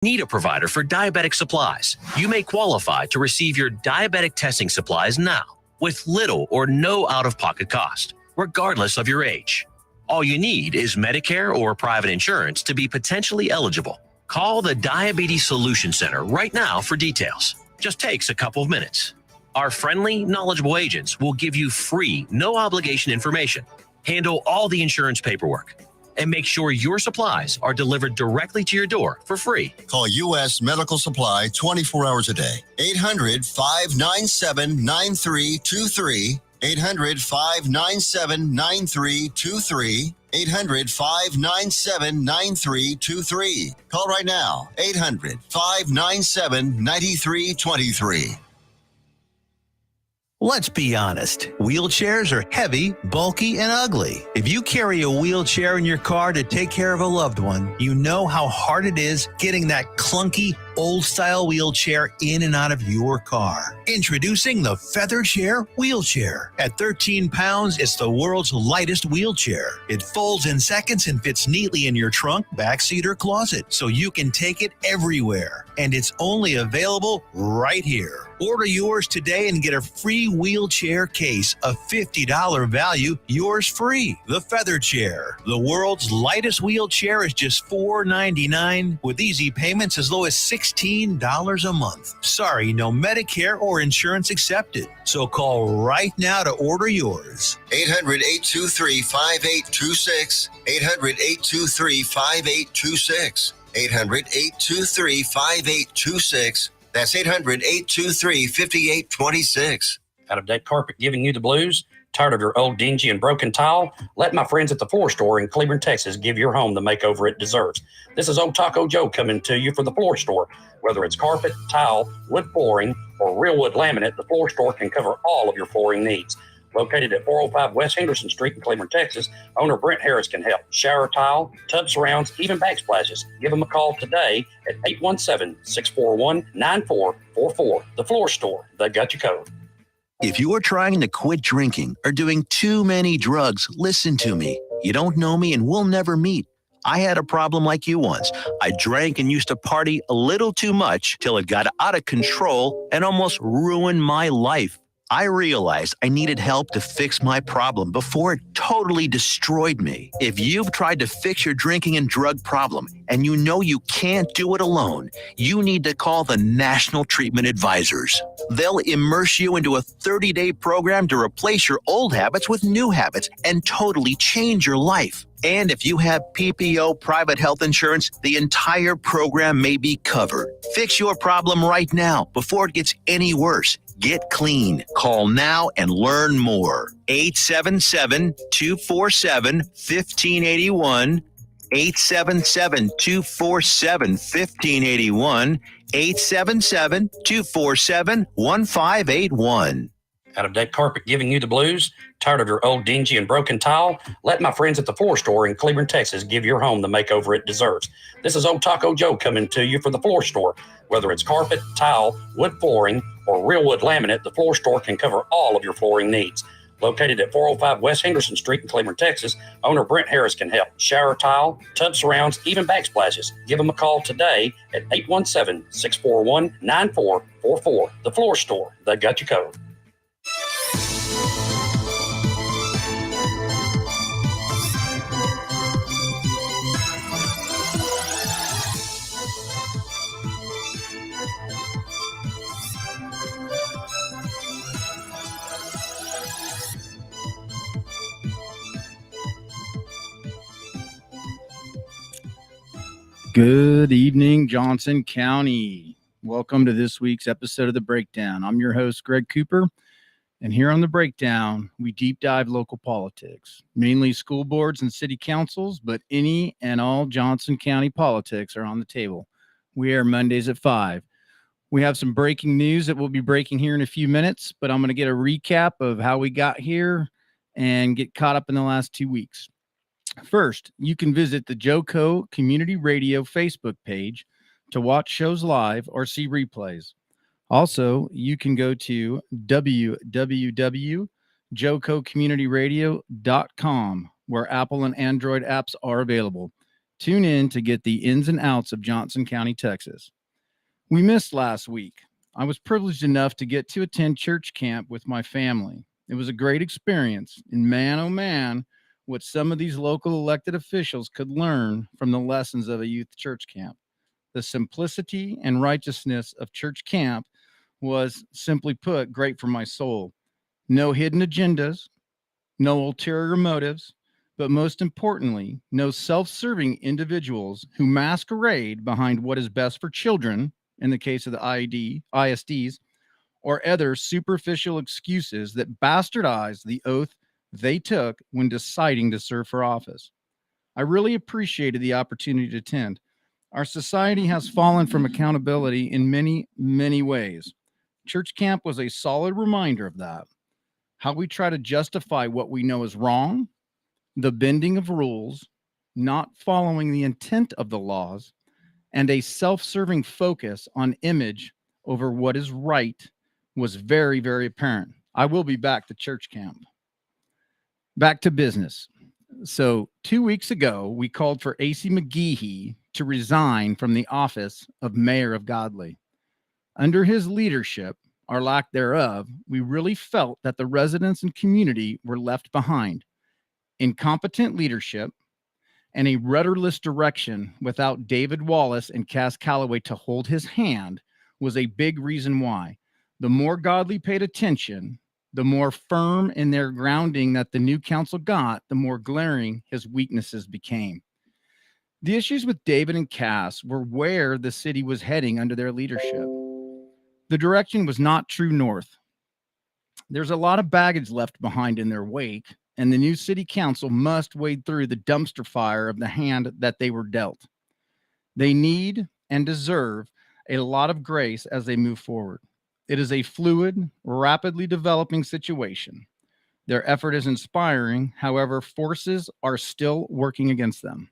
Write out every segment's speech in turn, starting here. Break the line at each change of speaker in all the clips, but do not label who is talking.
Need a provider for diabetic supplies? You may qualify to receive your diabetic testing supplies now with little or no out-of-pocket cost, regardless of your age. All you need is Medicare or private insurance to be potentially eligible. Call the Diabetes Solution Center right now for details. Just takes a couple of minutes. Our friendly, knowledgeable agents will give you free, no-obligation information, handle all the insurance paperwork, and make sure your supplies are delivered directly to your door for free.
Call U.S. Medical Supply 24 hours a day. 800-597-9323. 800-597-9323. 800-597-9323. Call right now. 800-597-9323.
Let's be honest. Wheelchairs are heavy, bulky, and ugly. If you carry a wheelchair in your car to take care of a loved one, you know how hard it is getting that clunky, old-style wheelchair in and out of your car. Introducing the Feather Chair Wheelchair. At 13 pounds, it's the world's lightest wheelchair. It folds in seconds and fits neatly in your trunk, backseat, or closet, so you can take it everywhere. And it's only available right here. Order yours today and get a free wheelchair case, a $50 value, yours free. The Feather Chair. The world's lightest wheelchair is just $4.99 with easy payments as low as $16 a month. Sorry, no Medicare or insurance accepted. So call right now to order yours.
800-823-5826. 800-823-5826. 800-823-5826. That's 800-823-5826.
Out-of-date carpet giving you the blues? Tired of your old dingy and broken tile? Let my friends at the Floor Store in Cleveland, Texas give your home the makeover it deserves. This is Old Taco Joe coming to you for the Floor Store. Whether it's carpet, tile, wood flooring, or real wood laminate, the Floor Store can cover all of your flooring needs. Located at 405 West Henderson Street in Cleveland, Texas, owner Brent Harris can help. Shower tile, tub surrounds, even backsplashes. Give them a call today at 817-641-9444. The Floor Store, they got you covered.
If you're trying to quit drinking or doing too many drugs, listen to me. You don't know me and we'll never meet. I had a problem like you once. I drank and used to party a little too much till it got out of control and almost ruined my life. I realized I needed help to fix my problem before it totally destroyed me. If you've tried to fix your drinking and drug problem and you know you can't do it alone, you need to call the National Treatment Advisors. They'll immerse you into a 30-day program to replace your old habits with new habits and totally change your life. And if you have PPO private health insurance, the entire program may be covered. Fix your problem right now before it gets any worse. Get clean. Call now and learn more. 877-247-1581. 877-247-1581. 877-247-1581.
Out-of-date carpet giving you the blues? Tired of your old dingy and broken tile? Let my friends at the Floor Store in Cleveland, Texas give your home the makeover it deserves. This is Old Taco Joe coming to you for the Floor Store. Whether it's carpet, tile, wood flooring, or real wood laminate, the Floor Store can cover all of your flooring needs. Located at 405 West Henderson Street in Cleveland, Texas, owner Brent Harris can help. Shower tile, tub surrounds, even backsplashes. Give them a call today at 817-641-9444. The Floor Store, they got you covered.
Good evening, Johnson County. Welcome to this week's episode of The Breakdown. I'm your host, Greg Cooper, and here on The Breakdown, we deep dive local politics, mainly school boards and city councils, but any and all Johnson County politics are on the table. We air Mondays at 5. We have some breaking news that we'll be breaking here in a few minutes, but I'm going to get a recap of how we got here and get caught up in the last 2 weeks. First, you can visit the JoCo Community Radio Facebook page to watch shows live or see replays. Also, you can go to www.jococommunityradio.com, where Apple and Android apps are available. Tune in to get the ins and outs of Johnson County, Texas. We missed last week. I was privileged enough to get to attend church camp with my family. It was a great experience, and man, oh man, what some of these local elected officials could learn from the lessons of a youth church camp. The simplicity and righteousness of church camp was, simply put, great for my soul. No hidden agendas, no ulterior motives, but most importantly, no self-serving individuals who masquerade behind what is best for children, in the case of the ISDs, or other superficial excuses that bastardize the oath they took when deciding to serve for office. I really appreciated the opportunity to attend. Our society has fallen from accountability in many, many ways. Church camp was a solid reminder of that. How we try to justify what we know is wrong, the bending of rules, not following the intent of the laws, and a self-serving focus on image over what is right was very, very apparent. I will be back to church camp. Back to business. So 2 weeks ago, we called for AC McGehee to resign from the office of mayor of Godley. Under his leadership, or lack thereof, we really felt that the residents and community were left behind. Incompetent leadership and a rudderless direction without David Wallace and Cass Calloway to hold his hand was a big reason why. The more Godley paid attention, the more firm in their grounding that the new council got, the more glaring his weaknesses became. The issues with David and Cass were where the city was heading under their leadership. The direction was not true north. There's a lot of baggage left behind in their wake, and the new city council must wade through the dumpster fire of the hand that they were dealt. They need and deserve a lot of grace as they move forward. It is a fluid, rapidly developing situation. Their effort is inspiring, however, forces are still working against them.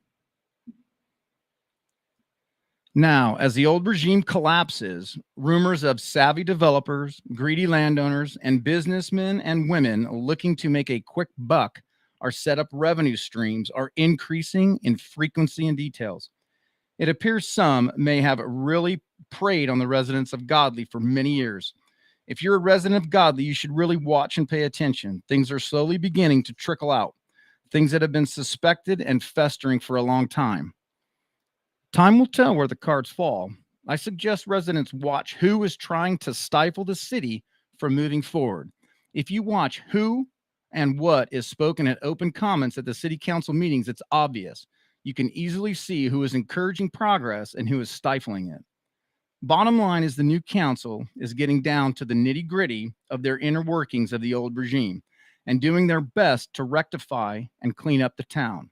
Now, as the old regime collapses, rumors of savvy developers, greedy landowners, and businessmen and women looking to make a quick buck or set up revenue streams are increasing in frequency and details. It appears some may have really preyed on the residents of Godley for many years. If you're a resident of Godley, you should really watch and pay attention. Things are slowly beginning to trickle out, things that have been suspected and festering for a long time. Time will tell where the cards fall. I suggest residents watch who is trying to stifle the city from moving forward. If you watch who and what is spoken at open comments at the city council meetings, it's obvious. You can easily see who is encouraging progress and who is stifling it. Bottom line is the new council is getting down to the nitty-gritty of their inner workings of the old regime and doing their best to rectify and clean up the town.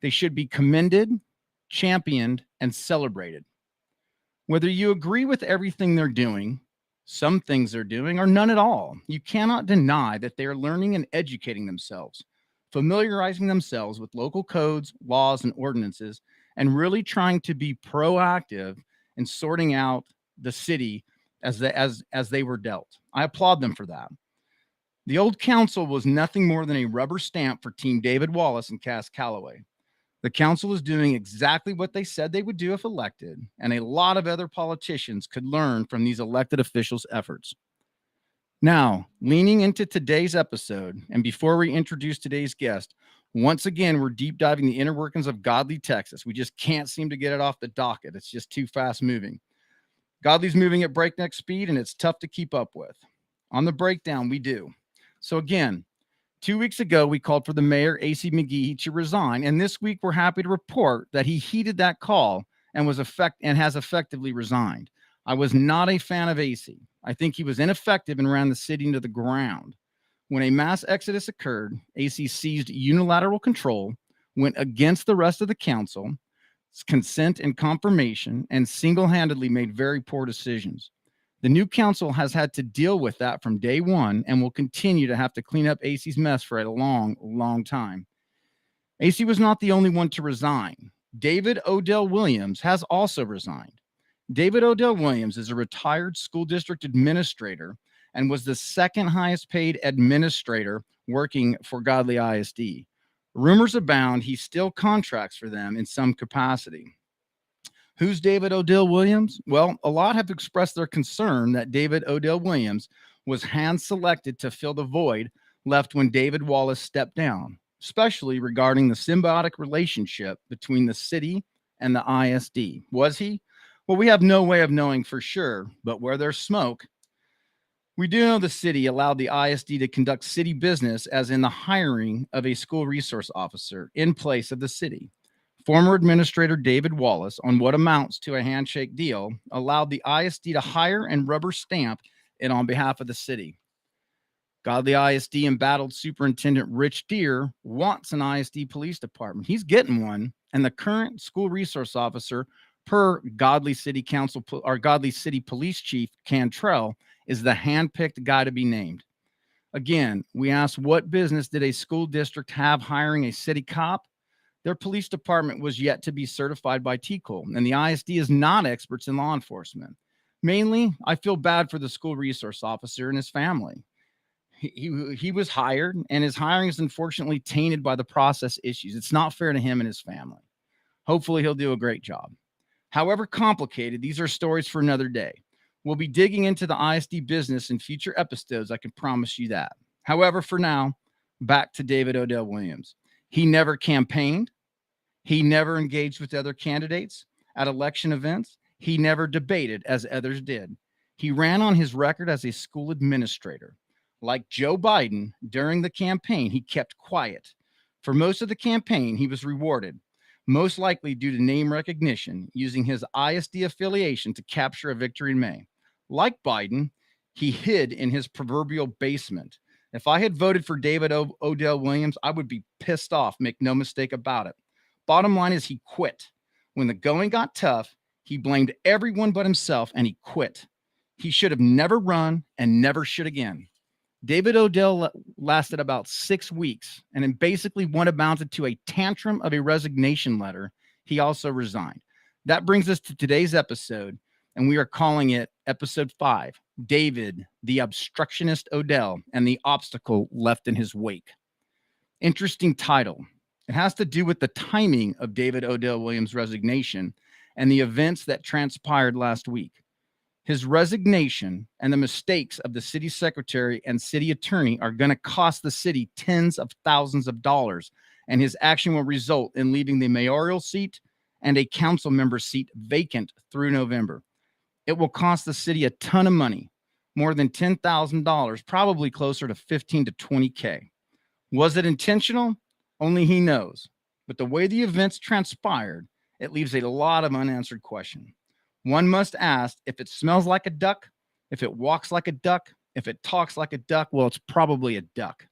They should be commended, championed, and celebrated. Whether you agree with everything they're doing, some things they're doing, or none at all, you cannot deny that they are learning and educating themselves, familiarizing themselves with local codes, laws, and ordinances, and really trying to be proactive in sorting out the city as they were dealt. I applaud them for that. The old council was nothing more than a rubber stamp for Team David Wallace and Cass Calloway. The council is doing exactly what they said they would do if elected, and a lot of other politicians could learn from these elected officials' efforts. Now, leaning into today's episode, and before we introduce today's guest, once again, we're deep diving the inner workings of Godley, Texas. We just can't seem to get it off the docket. It's just too fast moving. Godley's moving at breakneck speed, and it's tough to keep up with. On the breakdown, we do. So again, 2 weeks ago, we called for the mayor, AC McGehee, to resign, and this week we're happy to report that he heeded that call and has effectively resigned. I was not a fan of AC. I think he was ineffective and ran the city into the ground. When a mass exodus occurred, AC seized unilateral control, went against the rest of the council's consent and confirmation, and single-handedly made very poor decisions. The new council has had to deal with that from day one and will continue to have to clean up AC's mess for a long, long time. AC was not the only one to resign. David Odell Williams has also resigned. David Odell Williams is a retired school district administrator and was the second highest paid administrator working for Godley ISD. Rumors abound he still contracts for them in some capacity. Who's David Odell Williams? Well, a lot have expressed their concern that David Odell Williams was hand-selected to fill the void left when David Wallace stepped down, especially regarding the symbiotic relationship between the city and the ISD. Was he? Well, we have no way of knowing for sure, but where there's smoke, we do know the city allowed the ISD to conduct city business, as in the hiring of a school resource officer in place of the city. Former Administrator David Wallace, on what amounts to a handshake deal, allowed the ISD to hire and rubber stamp it on behalf of the city. Godley ISD embattled Superintendent Rich Deere wants an ISD police department. He's getting one, and the current school resource officer, per Godley City Council or Godley City Police Chief Cantrell, is the handpicked guy to be named. Again, we asked, what business did a school district have hiring a city cop? Their police department was yet to be certified by TCOL, and the ISD is not experts in law enforcement. Mainly, I feel bad for the school resource officer and his family. He was hired, and his hiring is unfortunately tainted by the process issues. It's not fair to him and his family. Hopefully, he'll do a great job. However complicated, these are stories for another day. We'll be digging into the ISD business in future episodes, I can promise you that. However, for now, back to David Odell Williams. He never campaigned. He never engaged with other candidates at election events. He never debated as others did. He ran on his record as a school administrator. Like Joe Biden, during the campaign, he kept quiet. For most of the campaign, he was rewarded, most likely due to name recognition, using his ISD affiliation to capture a victory in May. Like Biden, he hid in his proverbial basement. If I had voted for David Odell Williams, I would be pissed off, make no mistake about it. Bottom line is he quit. When the going got tough, he blamed everyone but himself, and he quit. He should have never run and never should again. David Odell lasted about 6 weeks, and in basically what amounted to a tantrum of a resignation letter, he also resigned. That brings us to today's episode, and we are calling it Episode 5, David, the Obstructionist Odell, and the Obstacle Left in His Wake. Interesting title. It has to do with the timing of David Odell Williams' resignation and the events that transpired last week. His resignation and the mistakes of the city secretary and city attorney are going to cost the city tens of thousands of dollars, and his action will result in leaving the mayoral seat and a council member seat vacant through November. It will cost the city a ton of money, more than $10,000, probably closer to 15 to 20K. Was it intentional? Only he knows. But the way the events transpired, it leaves a lot of unanswered questions. One must ask, if it smells like a duck, if it walks like a duck, if it talks like a duck, well, it's probably a duck.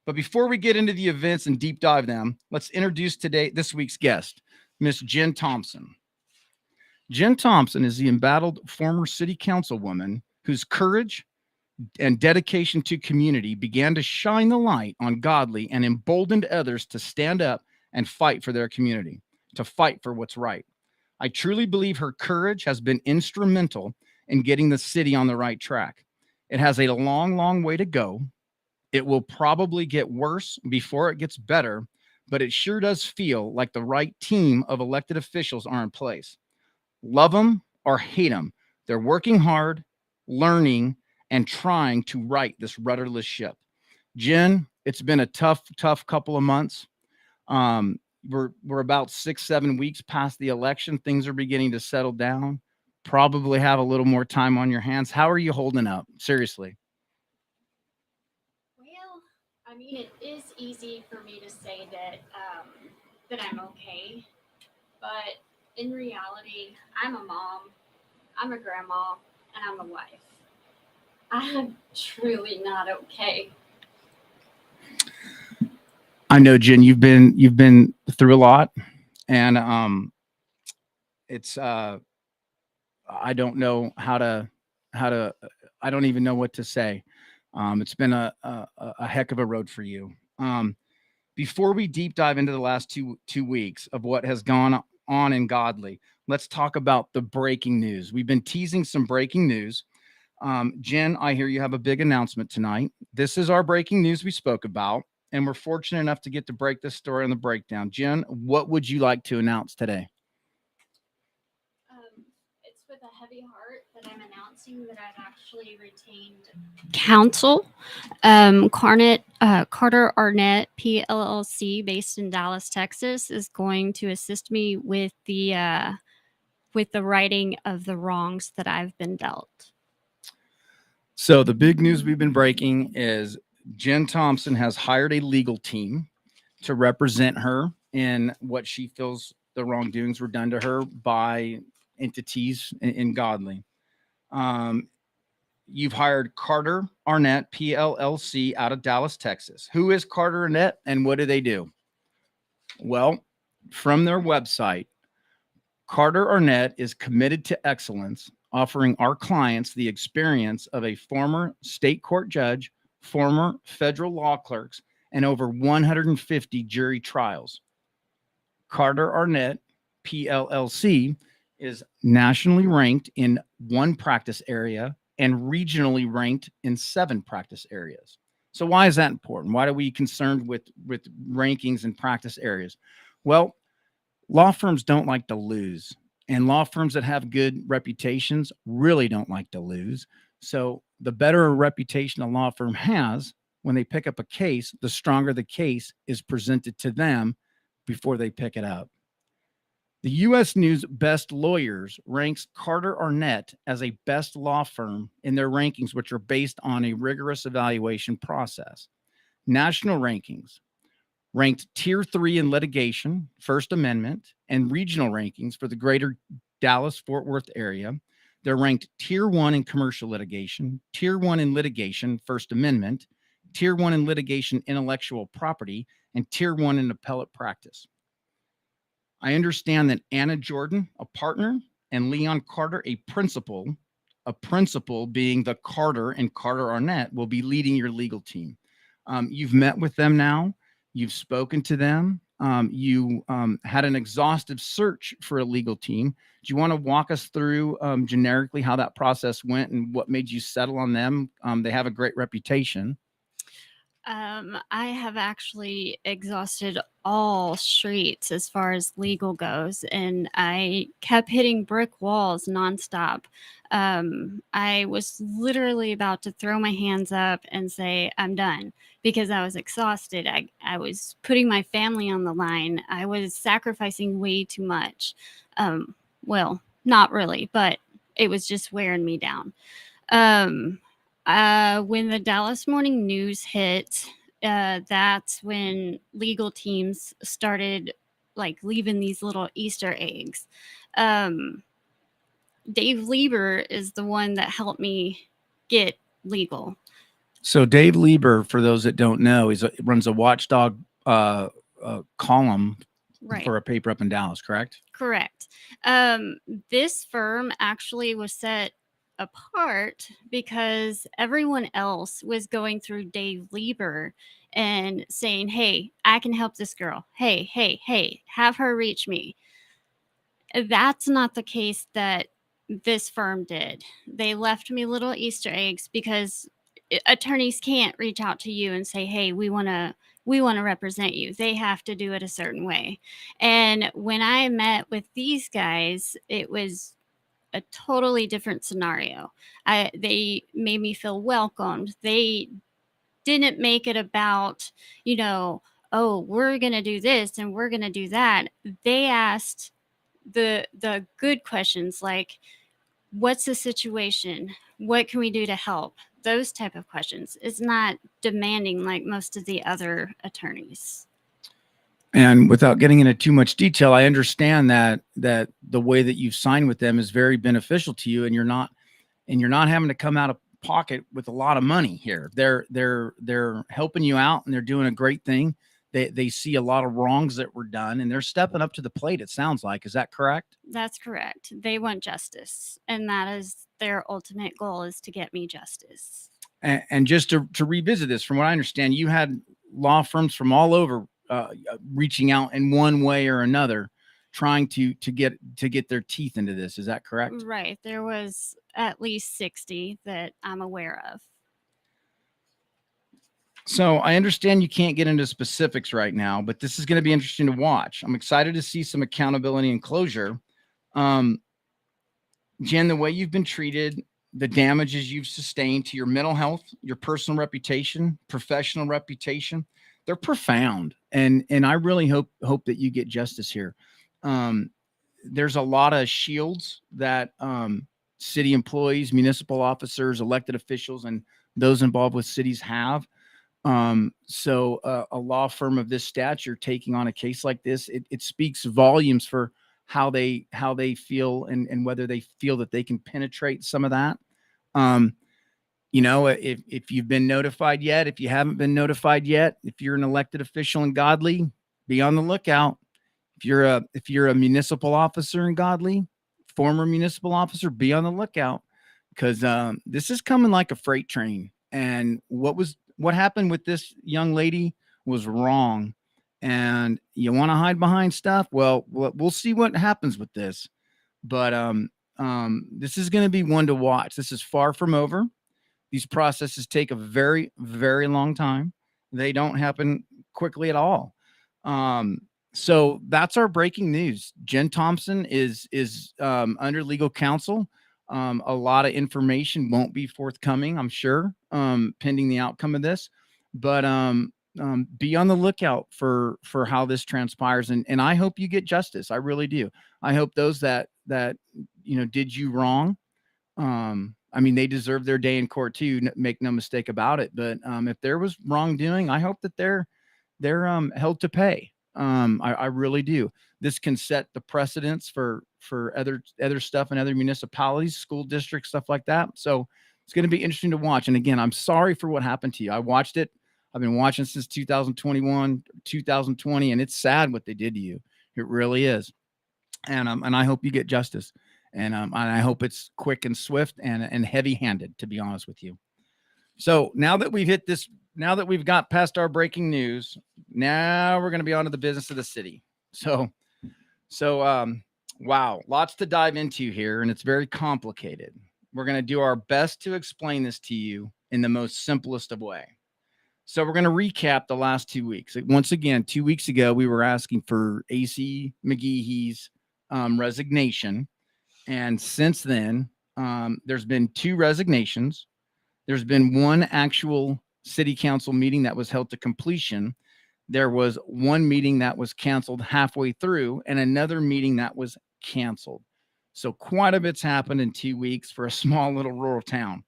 But before we get into the events and deep dive them, let's introduce this week's guest, Miss Jenn Thompson. Jenn Thompson is the embattled former city councilwoman whose courage and dedication to community began to shine the light on Godley and emboldened others to stand up and fight for their community, to fight for what's right. I truly believe her courage has been instrumental in getting the city on the right track. It has a long, long way to go. It will probably get worse before it gets better, but it sure does feel like the right team of elected officials are in place. Love them or hate them, they're working hard, learning, and trying to right this rudderless ship. Jenn, it's been a tough couple of months. We're about 6-7 weeks past the election. Things are beginning to settle down. Probably have a little more time on your hands. How are you holding up? Seriously.
Well, I mean, it is easy for me to say that I'm okay, but in reality, I'm a mom, I'm a grandma, and I'm a wife. I'm truly not okay.
I know, Jenn, you've been through a lot, and it's I don't know how to I don't even know what to say. It's been a heck of a road for you. Before we deep dive into the last two weeks of what has gone on in Godley, let's talk about the breaking news. We've been teasing some breaking news. Jenn, I hear you have a big announcement tonight. This is our breaking news we spoke about. and we're fortunate enough to get to break this story on the breakdown. Jen, what would you like to announce today?
It's with a heavy heart that I'm announcing that I've actually retained counsel. Carter Arnett, PLLC, based in Dallas, Texas, is going to assist me with the righting of the wrongs that I've been dealt.
So the big news we've been breaking is Jenn Thompson has hired a legal team to represent her in what she feels the wrongdoings were done to her by entities in Godley. You've hired Carter Arnett, PLLC, out of Dallas, Texas. Who is Carter Arnett and what do they do? Well, from their website, Carter Arnett is committed to excellence, offering our clients the experience of a former state court judge, former federal law clerks, and over 150 jury trials. Carter Arnett, PLLC, is nationally ranked in one practice area and regionally ranked in 7 practice areas. So why is that important? Why are we concerned with rankings and practice areas? Well, law firms don't like to lose, and law firms that have good reputations really don't like to lose. So the better a reputation a law firm has, when they pick up a case, the stronger the case is presented to them before they pick it up. The U.S. News Best Lawyers ranks Carter Arnett as a best law firm in their rankings, which are based on a rigorous evaluation process. National rankings ranked Tier 3 in litigation, First Amendment, and regional rankings for the greater Dallas-Fort Worth area. They're ranked Tier 1 in commercial litigation, Tier 1 in litigation, First Amendment, Tier 1 in litigation, intellectual property, and Tier 1 in appellate practice. I understand that Anna Jordan, a partner, and Leon Carter, a principal being the Carter and Carter Arnett, will be leading your legal team. You've met with them now. You've spoken to them. You had an exhaustive search for a legal team. Do you want to walk us through generically how that process went and what made you settle on them? They have a great reputation.
I have actually exhausted all streets as far as legal goes, and I kept hitting brick walls nonstop. I was literally about to throw my hands up and say, I'm done, because I was exhausted. I was putting my family on the line. I was sacrificing way too much. Well, not really, but it was just wearing me down. When the Dallas Morning News hit, that's when legal teams started like leaving these little Easter eggs. Dave Lieber is the one that helped me get legal.
So Dave Lieber, for those that don't know, runs a watchdog column for a paper up in Dallas, correct?
Correct. This firm actually was set apart because everyone else was going through Dave Lieber and saying, hey, I can help this girl. Hey, have her reach me. That's not the case that this firm did. They left me little Easter eggs because attorneys can't reach out to you and say, hey, we want to represent you. They have to do it a certain way. And when I met with these guys, it was a totally different scenario. They made me feel welcomed. They didn't make it about, oh, we're going to do this and we're going to do that. They asked the good questions like, what's the situation? What can we do to help? Those type of questions. It's not demanding like most of the other attorneys.
And without getting into too much detail, I understand that the way that you've signed with them is very beneficial to you, and you're not having to come out of pocket with a lot of money here. They're helping you out, and they're doing a great thing. They see a lot of wrongs that were done, and they're stepping up to the plate. It sounds like, is that correct?
That's correct. They want justice, and that is their ultimate goal, is to get me justice.
And just to revisit this, from what I understand, you had law firms from all over reaching out in one way or another, trying to get their teeth into this. Is that correct?
Right. There was at least 60 that I'm aware of.
So I understand you can't get into specifics right now, but this is going to be interesting to watch. I'm excited to see some accountability and closure. Um, Jen, the way you've been treated, the damages you've sustained to your mental health, your personal reputation, professional reputation, they're profound. And I really hope that you get justice here. Um, there's a lot of shields that city employees, municipal officers, elected officials, and those involved with cities have. So a law firm of this stature taking on a case like this, it speaks volumes for how they feel and whether they feel that they can penetrate some of that. Um, if you've been notified yet, if you haven't been notified yet, if you're an elected official in Godley, be on the lookout. If you're a municipal officer in Godley, former municipal officer, be on the lookout because this is coming like a freight train. And what happened with this young lady was wrong. And you want to hide behind stuff? Well, we'll see what happens with this. But this is going to be one to watch. This is far from over. These processes take a very, very long time. They don't happen quickly at all. So that's our breaking news. Jenn Thompson is under legal counsel. A lot of information won't be forthcoming, I'm sure, pending the outcome of this. But be on the lookout for how this transpires, and I hope you get justice. I really do. I hope those that did you wrong. I mean, they deserve their day in court too. Make no mistake about it. But if there was wrongdoing, I hope that they're held to pay. I really do. This can set the precedents for other stuff in other municipalities, school districts, stuff like that. So it's going to be interesting to watch. And again, I'm sorry for what happened to you. I watched it. I've been watching since 2021, 2020, and it's sad what they did to you. It really is. And I hope you get justice. And I hope it's quick and swift and heavy-handed, to be honest with you. So now that we've got past our breaking news, now we're going to be on to the business of the city. So wow, lots to dive into here, and it's very complicated. We're going to do our best to explain this to you in the most simplest of way. So we're going to recap the last 2 weeks. Once again, 2 weeks ago, we were asking for AC McGeehee's resignation. And since then, there's been 2 resignations. There's been 1 actual city council meeting that was held to completion. There was 1 meeting that was canceled halfway through and another meeting that was canceled. So quite a bit's happened in 2 weeks for a small little rural town.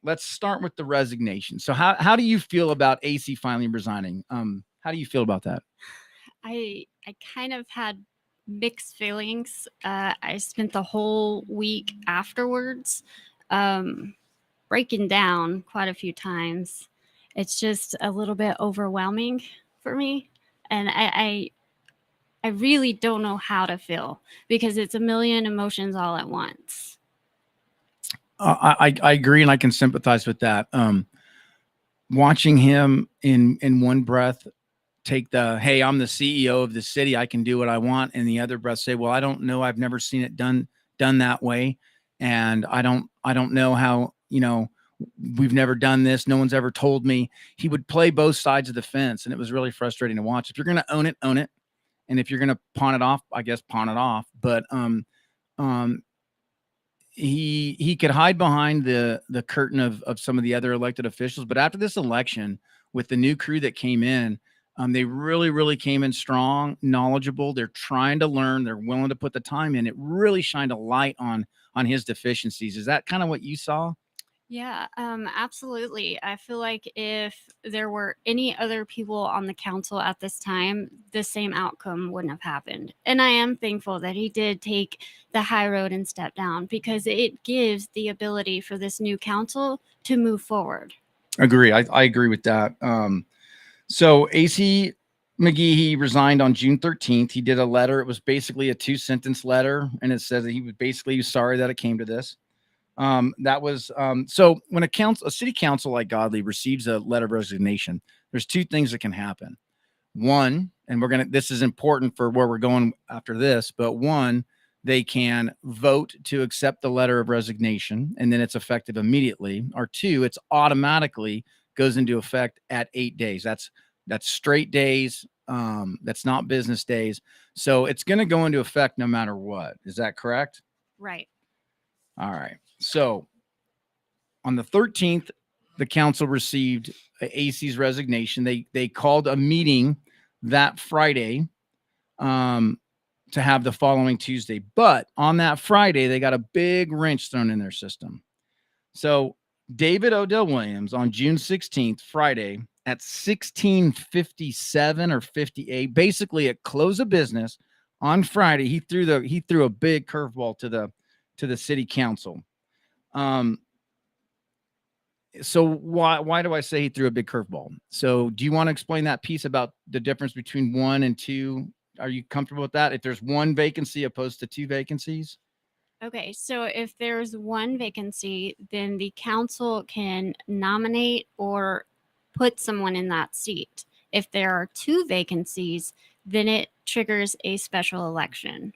Let's start with the resignation. So how do you feel about AC finally resigning? How do you feel about that?
I kind of had mixed feelings. I spent the whole week afterwards breaking down quite a few times. It's just a little bit overwhelming for me. And I really don't know how to feel because it's a million emotions all at once.
I agree, and I can sympathize with that. Watching him in one breath take the, hey, I'm the CEO of the city, I can do what I want, and the other breath say, well, I don't know, I've never seen it done that way, and I don't know how, we've never done this, no one's ever told me. He would play both sides of the fence, and it was really frustrating to watch. If you're going to own it, and if you're going to pawn it off, I guess pawn it off. But he could hide behind the curtain of some of the other elected officials. But after this election, with the new crew that came in, they really, really came in strong, knowledgeable. They're trying to learn. They're willing to put the time in. It really shined a light on his deficiencies. Is that kind of what you saw?
Yeah, absolutely. I feel like if there were any other people on the council at this time, the same outcome wouldn't have happened. And I am thankful that he did take the high road and step down because it gives the ability for this new council to move forward.
Agree. I agree with that. So AC McGeehee resigned on June 13th. He did a letter. It was basically a 2-sentence letter, and it says that he was basically sorry that it came to this. So when a city council like Godley receives a letter of resignation, there's 2 things that can happen. One, and this is important for where we're going after this, but one, they can vote to accept the letter of resignation and then it's effective immediately. Or 2, it's automatically goes into effect at 8 days. That's straight days. That's not business days. So it's going to go into effect no matter what. Is that correct?
Right.
All right. So on the 13th, the council received AC's resignation. They called a meeting that Friday to have the following Tuesday. But on that Friday, they got a big wrench thrown in their system. So David Odell Williams on June 16th, Friday at 16:57 or 58, basically at close of business on Friday, he threw a big curveball to the city council. So why do I say he threw a big curveball? So do you want to explain that piece about the difference between 1 and 2? Are you comfortable with that? If there's 1 vacancy opposed to 2 vacancies?
Okay, so if there's 1 vacancy, then the council can nominate or put someone in that seat. If there are 2 vacancies, then it triggers a special election.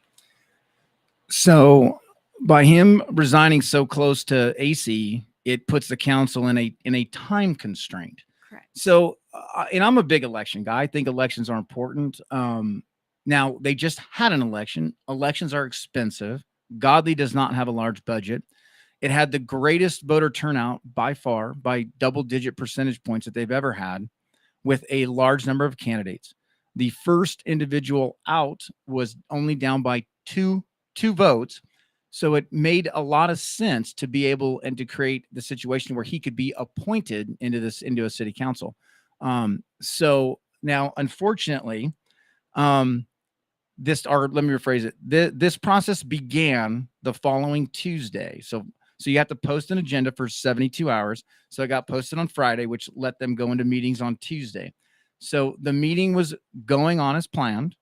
So by him resigning so close to AC, it puts the council in a time constraint.
Correct.
So, and I'm a big election guy. I think elections are important. Now they just had an election. Elections are expensive. Godley does not have a large budget. It had the greatest voter turnout by far, by double-digit percentage points that they've ever had, with a large number of candidates. The first individual out was only down by two votes. So it made a lot of sense to be able and to create the situation where he could be appointed into a city council. So now, unfortunately, let me rephrase it. This process began the following Tuesday. So you have to post an agenda for 72 hours. So it got posted on Friday, which let them go into meetings on Tuesday. So the meeting was going on as planned.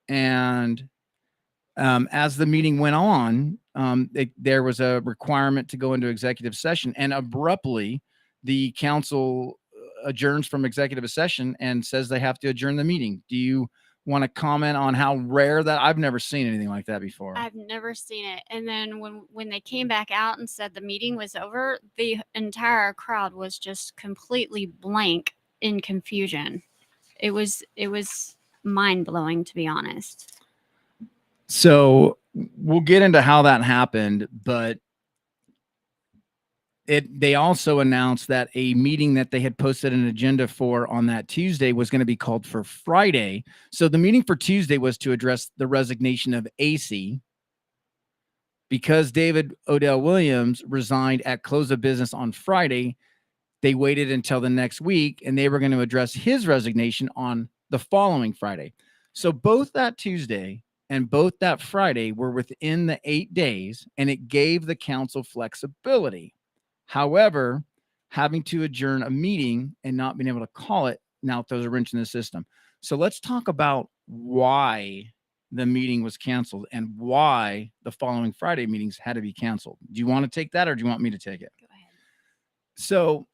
And as the meeting went on, there was a requirement to go into executive session. And abruptly, the council adjourns from executive session and says they have to adjourn the meeting. Do you want to comment on how rare that? I've never seen anything like that before.
I've never seen it. And then when they came back out and said the meeting was over, the entire crowd was just completely blank in confusion. It was mind-blowing, to be honest.
So we'll get into how that happened, but they also announced that a meeting that they had posted an agenda for on that Tuesday was going to be called for Friday. So the meeting for Tuesday was to address the resignation of AC. Because David Odell Williams resigned at close of business on Friday, they waited until the next week and they were going to address his resignation on the following Friday. So both that Tuesday and both that Friday were within the 8 days, and it gave the council flexibility. However, having to adjourn a meeting and not being able to call it now throws a wrench in the system. So let's talk about why the meeting was canceled and why the following Friday meetings had to be canceled. Do you want to take that or do you want me to take it?
Go ahead.
So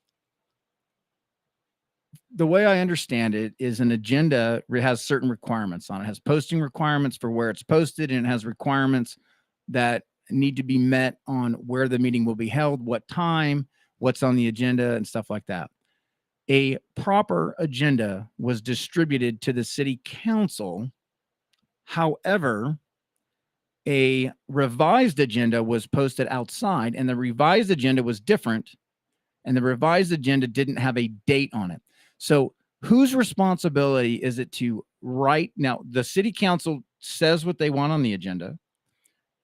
the way I understand it is an agenda has certain requirements on it. It has posting requirements for where it's posted, and it has requirements that need to be met on where the meeting will be held, what time, what's on the agenda, and stuff like that. A proper agenda was distributed to the city council. However, a revised agenda was posted outside, and the revised agenda was different, and the revised agenda didn't have a date on it. So whose responsibility is it to write? Now, the city council says what they want on the agenda.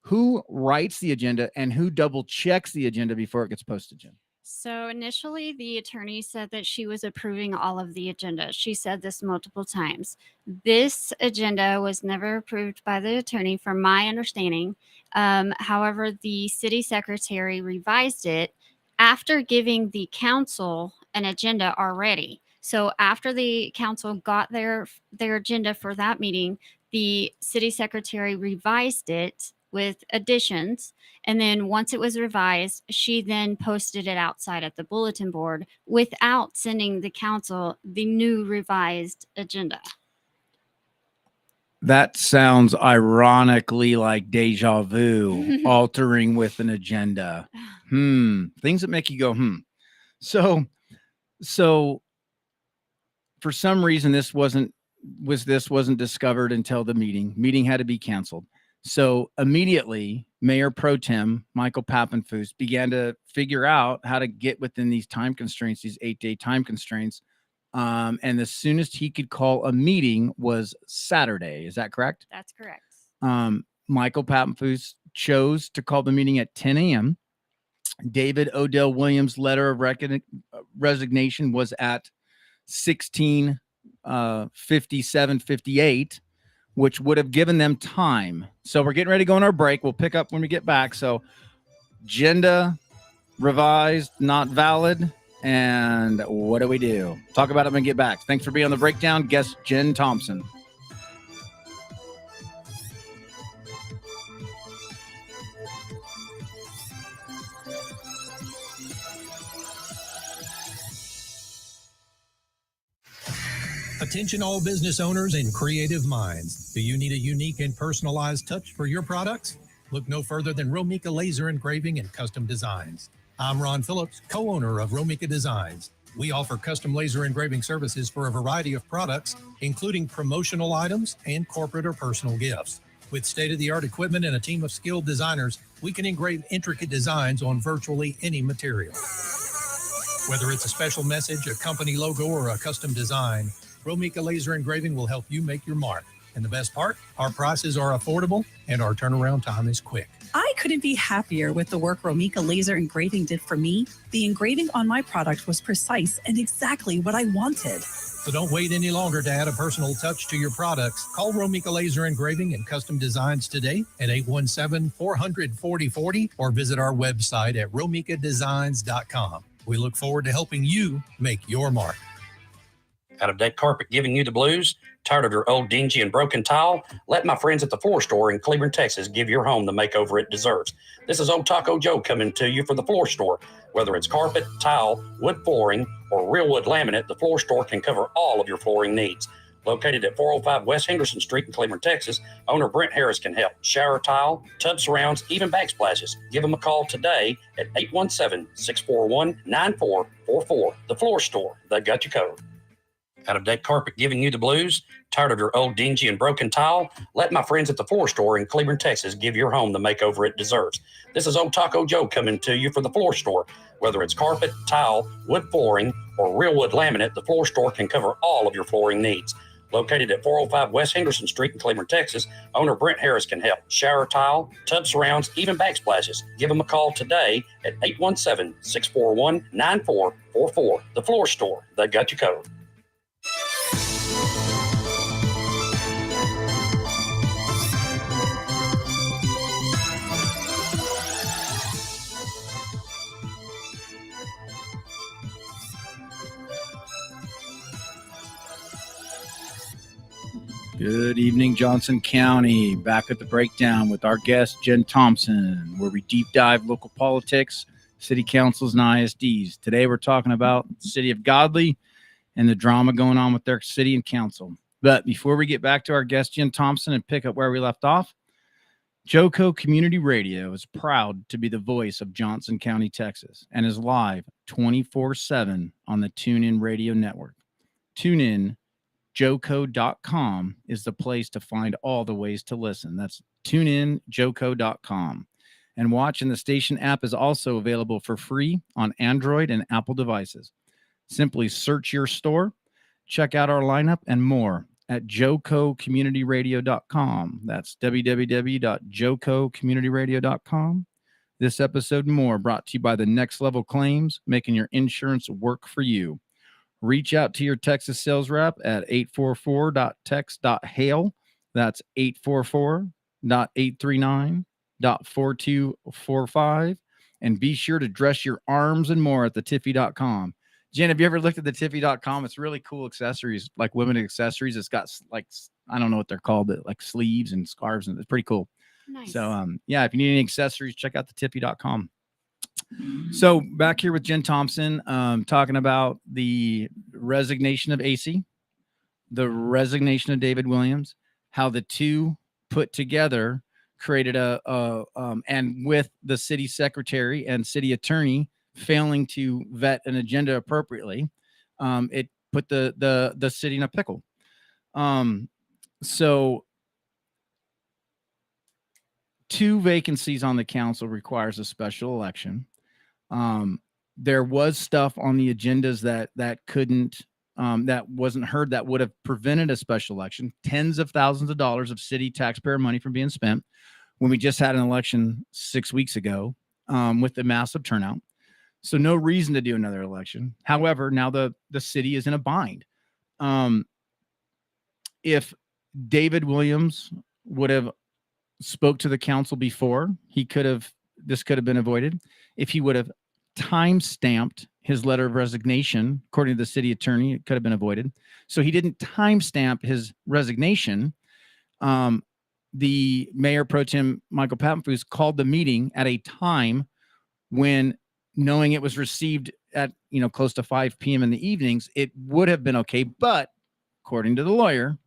Who writes the agenda and who double checks the agenda before it gets posted, Jen?
So initially, the attorney said that she was approving all of the agenda. She said this multiple times. This agenda was never approved by the attorney, from my understanding. However, the city secretary revised it after giving the council an agenda already. So after the council got their agenda for that meeting, the city secretary revised it with additions. And then once it was revised, she then posted it outside at the bulletin board without sending the council the new revised agenda.
That sounds ironically like deja vu, altering with an agenda. Things that make you go, So So for some reason, this wasn't discovered until the meeting had to be canceled. So immediately, Mayor Pro Tem Michael Pappenfuss began to figure out how to get within these time constraints, these 8-day time constraints. And the soonest he could call a meeting was Saturday. Is that correct?
That's correct.
Michael Pappenfuss chose to call the meeting at 10 a.m. David Odell Williams' letter of resignation was at 16:57:58, which would have given them time. So we're getting ready to go on our break. We'll pick up when we get back. So agenda revised, not valid. And what do we do? Talk about it when we get back. Thanks for being on the breakdown. Guest Jenn Thompson.
Attention all business owners and creative minds. Do you need a unique and personalized touch for your products? Look no further than Romika Laser Engraving and Custom Designs. I'm Ron Phillips, co-owner of Romika Designs. We offer custom laser engraving services for a variety of products, including promotional items and corporate or personal gifts. With state-of-the-art equipment and a team of skilled designers, we can engrave intricate designs on virtually any material. Whether it's a special message, a company logo, or a custom design, Romika Laser Engraving will help you make your mark. And the best part, our prices are affordable and our turnaround time is quick.
I couldn't be happier with the work Romika Laser Engraving did for me. The engraving on my product was precise and exactly what I wanted.
So don't wait any longer to add a personal touch to your products. Call Romika Laser Engraving and Custom Designs today at 817-400-4040 or visit our website at romikadesigns.com. We look forward to helping you make your mark.
Out-of-date carpet giving you the blues? Tired of your old dingy and broken tile? Let my friends at the Floor Store in Cleveland, Texas give your home the makeover it deserves. This is Old Taco Joe coming to you for the Floor Store. Whether it's carpet, tile, wood flooring, or real wood laminate, the Floor Store can cover all of your flooring needs. Located at 405 West Henderson Street in Cleveland, Texas, owner Brent Harris can help. Shower tile, tub surrounds, even backsplashes. Give them a call today at 817-641-9444. The Floor Store, they got you covered. Out-of-date carpet giving you the blues? Tired of your old dingy and broken tile? Let my friends at the Floor Store in Cleveland, Texas give your home the makeover it deserves. This is Old Taco Joe coming to you for the Floor Store. Whether it's carpet, tile, wood flooring, or real wood laminate, the Floor Store can cover all of your flooring needs. Located at 405 West Henderson Street in Cleveland, Texas, owner Brent Harris can help. Shower tile, tub surrounds, even backsplashes. Give them a call today at 817-641-9444. The Floor Store, they got you covered.
Good evening, Johnson County. Back at the breakdown with our guest, Jenn Thompson, where we deep dive local politics, city councils, and ISDs. Today, we're talking about the city of Godley and the drama going on with their city and council. But before we get back to our guest, Jenn Thompson, and pick up where we left off, JoCo Community Radio is proud to be the voice of Johnson County, Texas, and is live 24/7 on the TuneIn Radio Network. TuneIn JoCo.com is the place to find all the ways to listen. That's TuneInJoCo.com. And watch in the station app is also available for free on Android and Apple devices. Simply search your store, check out our lineup and more at JoCoCommunityRadio.com. That's www.JoCoCommunityRadio.com. This episode and more brought to you by the Next Level Claims, making your insurance work for you. Reach out to your Texas sales rep at 844.text.hail. That's 844.839.4245. And be sure to dress your arms and more at the Tiffy.com. Jen, have you ever looked at the Tiffy.com? It's really cool accessories, like women accessories. It's got like, I don't know what they're called, but like sleeves and scarves, and it's pretty cool.
Nice.
So, yeah, if you need any accessories, check out the Tiffy.com. So back here with Jenn Thompson, talking about the resignation of AC, the resignation of David Williams, how the two put together created and with the city secretary and city attorney failing to vet an agenda appropriately, it put the city in a pickle. So 2 vacancies on the council requires a special election. There was stuff on the agendas that couldn't, that wasn't heard, that would have prevented a special election. Tens of thousands of dollars of city taxpayer money from being spent when we just had an election 6 weeks ago, with the massive turnout. So no reason to do another election. However, now the city is in a bind. If David Williams would have spoke to the council before, this could have been avoided. If he would have time-stamped his letter of resignation, according to the city attorney, it could have been avoided. So he didn't time-stamp his resignation. The mayor pro tem, Michael Papenfuse, called the meeting at a time when, knowing it was received at, close to 5 p.m. in the evenings, it would have been okay. But according to the lawyer,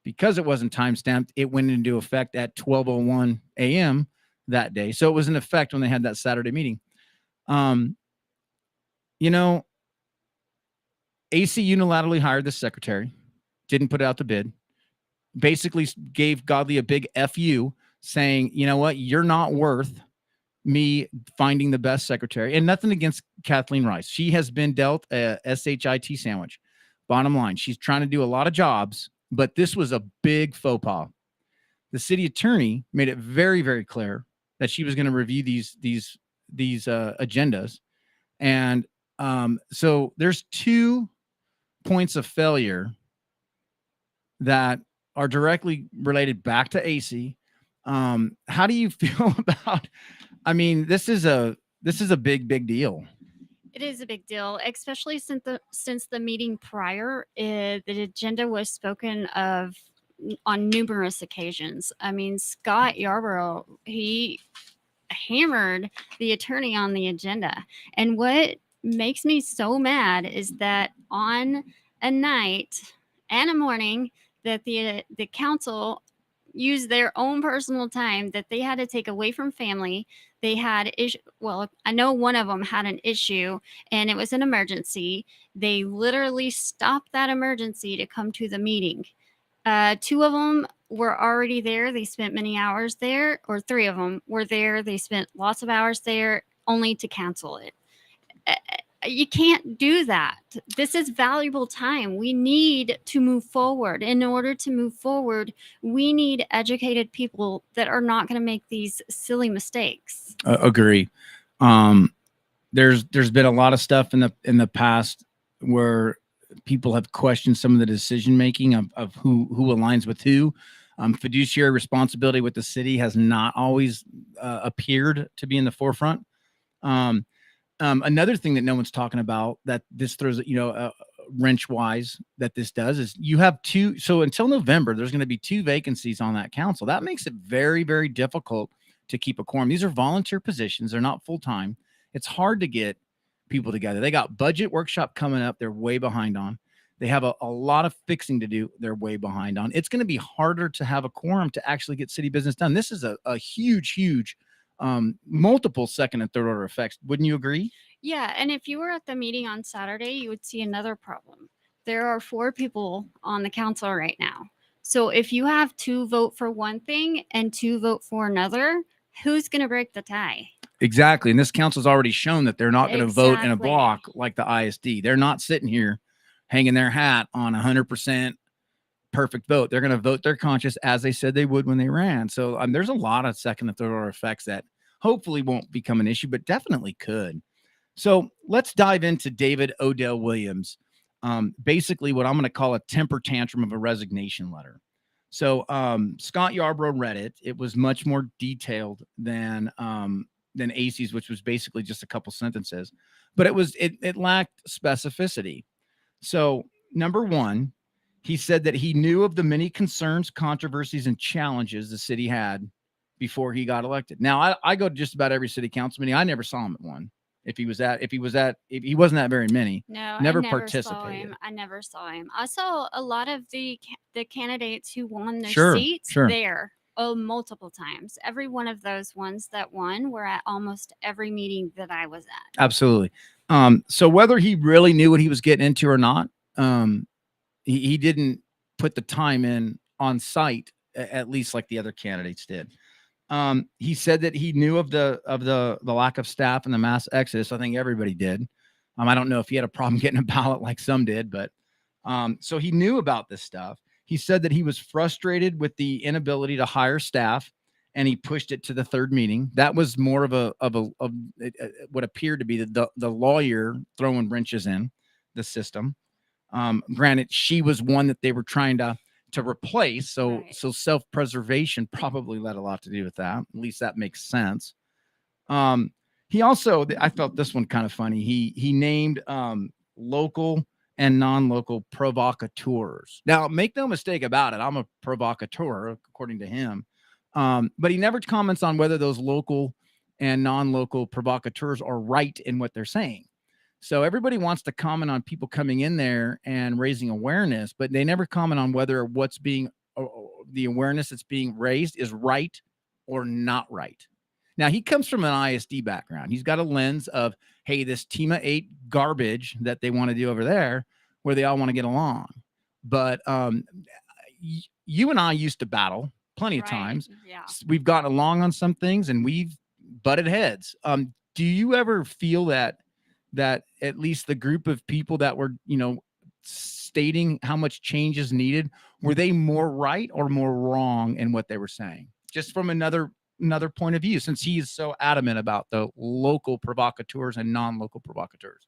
because it wasn't time-stamped, it went into effect at 12:01 a.m. that day. So it was in effect when they had that Saturday meeting. AC unilaterally hired the secretary, didn't put it out to bid, basically gave Godley a big FU, saying, you know what, you're not worth me finding the best secretary. And nothing against Kathleen Rice. She has been dealt a SHIT sandwich. Bottom line, she's trying to do a lot of jobs, but this was a big faux pas. The city attorney made it very, very clear that she was going to review these agendas. And so there's 2 points of failure that are directly related back to AC. How do you feel about, this is a big deal.
It is a big deal, especially since the meeting prior, the agenda was spoken of on numerous occasions. Scott Yarborough, he hammered the attorney on the agenda. And what makes me so mad is that on a night and a morning that the council used their own personal time that they had to take away from family. They had I know one of them had an issue and it was an emergency. They literally stopped that emergency to come to the meeting. 2 of them were already there. They spent many hours there, or 3 of them were there. They spent lots of hours there only to cancel it. You can't do that. This is valuable time. We need to move forward. In order to move forward, we need educated people that are not going to make these silly mistakes.
Agree. There's been a lot of stuff in the past where people have questioned some of the decision making of who aligns with who. Fiduciary responsibility with the city has not always appeared to be in the forefront. Another thing that no one's talking about that this throws, wrench wise that this does is you have 2. So until November, there's going to be 2 vacancies on that council. That makes it very, very difficult to keep a quorum. These are volunteer positions. They're not full time. It's hard to get people together. They got budget workshop coming up. They're way behind on. They have a lot of fixing to do. They're way behind on. It's going to be harder to have a quorum to actually get city business done. This is a huge multiple second and third order effects. Wouldn't you agree?
Yeah. And if you were at the meeting on Saturday, you would see another problem. There are 4 people on the council right now. So if you have 2 vote for one thing and 2 vote for another, who's going to break the tie?
Exactly. And this council's already shown that they're not going to vote in a block like the ISD. They're not sitting here hanging their hat on 100% perfect vote. They're going to vote their conscience as they said they would when they ran. So there's a lot of second and third order effects that hopefully won't become an issue, but definitely could. So let's dive into David Odell Williams. Basically what I'm going to call a temper tantrum of a resignation letter. So Scott Yarborough read it. It was much more detailed than AC's, which was basically just a couple sentences, but it lacked specificity. So number 1, he said that he knew of the many concerns, controversies, and challenges the city had before he got elected. Now I go to just about every city council meeting. I never saw him at one. If he wasn't at very many.
No,
never
I never
participated.
I never saw him. I saw a lot of the candidates who won their seats there multiple times. Every one of those ones that won were at almost every meeting that I was at.
Absolutely. So whether he really knew what he was getting into or not, he didn't put the time in on site, at least like the other candidates did. He said that he knew of the lack of staff and the mass exodus. I think everybody did. I don't know if he had a problem getting a ballot like some did, but so he knew about this stuff. He said that he was frustrated with the inability to hire staff, and he pushed it to the third meeting. That was more of what appeared to be the lawyer throwing wrenches in the system. Granted, she was one that they were trying to replace. So
Right.
so self-preservation probably had a lot to do with that. At least that makes sense. He also, I felt this one kind of funny. He named local and non-local provocateurs. Now, make no mistake about it, I'm a provocateur, according to him. But he never comments on whether those local and non-local provocateurs are right in what they're saying. So everybody wants to comment on people coming in there and raising awareness, but they never comment on whether what's being the awareness that's being raised is right or not right. Now, he comes from an ISD background. He's got a lens of, hey, this team of 8 garbage that they want to do over there where they all want to get along. But you and I used to battle plenty of
Right.
times.
Yeah.
We've gotten along on some things and we've butted heads. Do you ever feel that at least the group of people that were, stating how much change is needed, were they more right or more wrong in what they were saying? Just from another point of view, since he is so adamant about the local provocateurs and non-local provocateurs.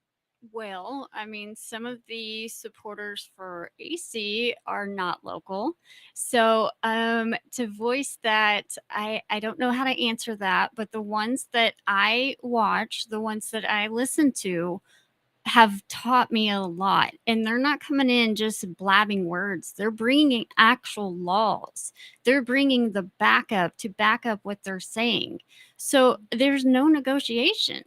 Well, I mean, some of the supporters for AC are not local. So to voice that, I don't know how to answer that, but the ones that I watch, the ones that I listen to, have taught me a lot. And they're not coming in just blabbing words. They're bringing actual laws. They're bringing the backup to back up what they're saying. So there's no negotiation.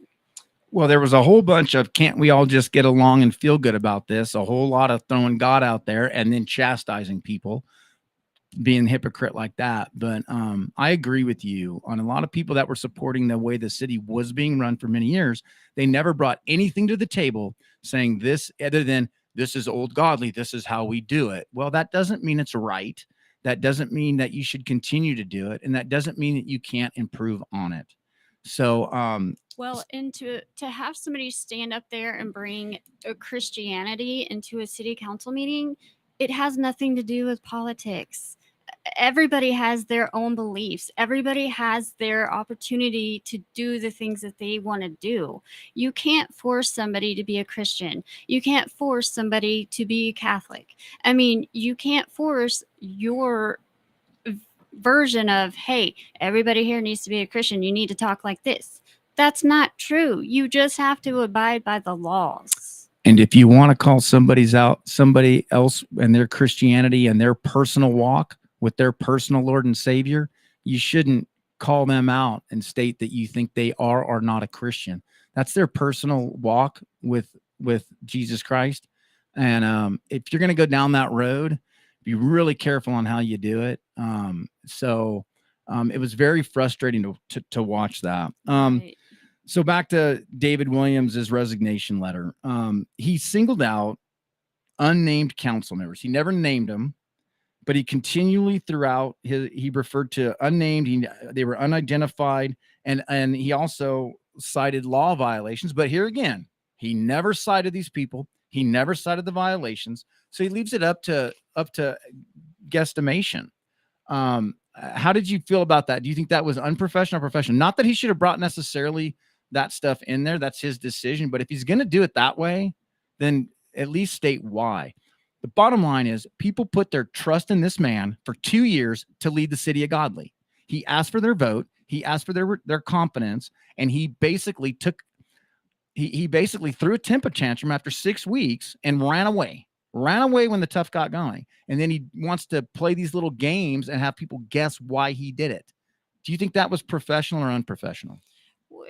Well, there was a whole bunch of can't we all just get along and feel good about this? A whole lot of throwing God out there and then chastising people, being a hypocrite like that. But I agree with you on a lot of people that were supporting the way the city was being run for many years. They never brought anything to the table saying this other than this is old Godley. This is how we do it. Well, that doesn't mean it's right. That doesn't mean that you should continue to do it. And that doesn't mean that you can't improve on it. So,
Well, and to have somebody stand up there and bring a Christianity into a city council meeting, it has nothing to do with politics. Everybody has their own beliefs. Everybody has their opportunity to do the things that they want to do. You can't force somebody to be a Christian. You can't force somebody to be Catholic. I mean, you can't force your version of, hey, everybody here needs to be a Christian. You need to talk like this. That's not true. You just have to abide by the laws.
and if you want to call somebody else and their Christianity and their personal walk with their personal Lord and Savior, you shouldn't call them out and state that you think they are or not a Christian. That's their personal walk with Jesus Christ. And if you're going to go down that road, be really careful on how you do it. It was very frustrating to watch that.
Right.
So back to David Williams's resignation letter. He singled out unnamed council members. He never named them, but he continually throughout he referred to unnamed. They were unidentified, and he also cited law violations. But here again, he never cited these people. He never cited the violations. So he leaves it up to guesstimation. How did you feel about that? Do you think that was unprofessional or professional? Not that he should have brought necessarily that stuff in there. That's his decision. But if he's going to do it that way, then at least state why. The bottom line is people put their trust in this man for 2 years to lead the city of Godley. He asked for their vote. He asked for their confidence. And he basically he basically threw a temper tantrum after 6 weeks and ran away when the tough got going. And then he wants to play these little games and have people guess why he did it. Do you think that was professional or unprofessional?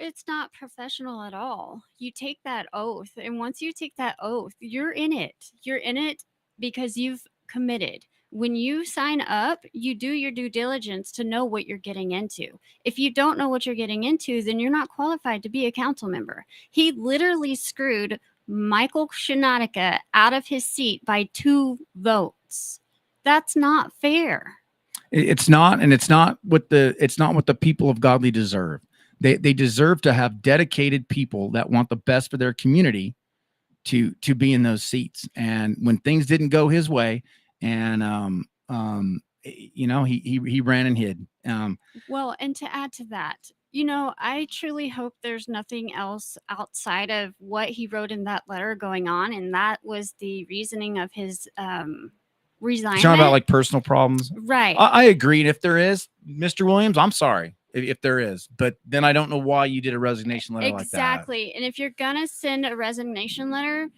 It's not professional at all. You take that oath, and once you take that oath, you're in it. You're in it because you've committed. When you sign up, you do your due diligence to know what you're getting into. If you don't know what you're getting into, then you're not qualified to be a council member. He literally screwed Michael Shinotica out of his seat by 2 votes. That's not fair.
It's not, and it's not what the people of Godley deserve. They deserve to have dedicated people that want the best for their community to be in those seats. And when things didn't go his way, and he ran and hid.
Well, and to add to that, I truly hope there's nothing else outside of what he wrote in that letter going on, and that was the reasoning of his resignment.
Talking about like personal problems,
right?
I agree. And if there is, Mr. Williams, I'm sorry if there is, but then I don't know why you did a resignation letter like that.
Exactly. And if you're gonna send a resignation letter,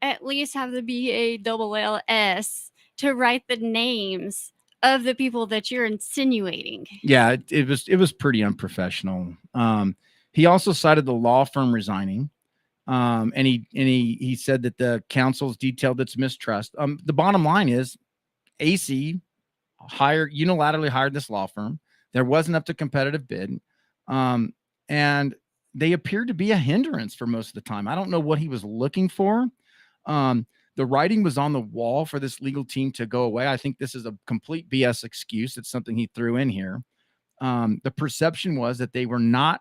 at least have the BALLS to write the names of the people that you're insinuating.
Yeah, it was pretty unprofessional. He also cited the law firm resigning. And he said that the council's detailed its mistrust. The bottom line is AC unilaterally hired this law firm. There wasn't up to competitive bid. And they appeared to be a hindrance for most of the time. I don't know what he was looking for. The writing was on the wall for this legal team to go away. I think this is a complete BS excuse. It's something he threw in here. The perception was that they were not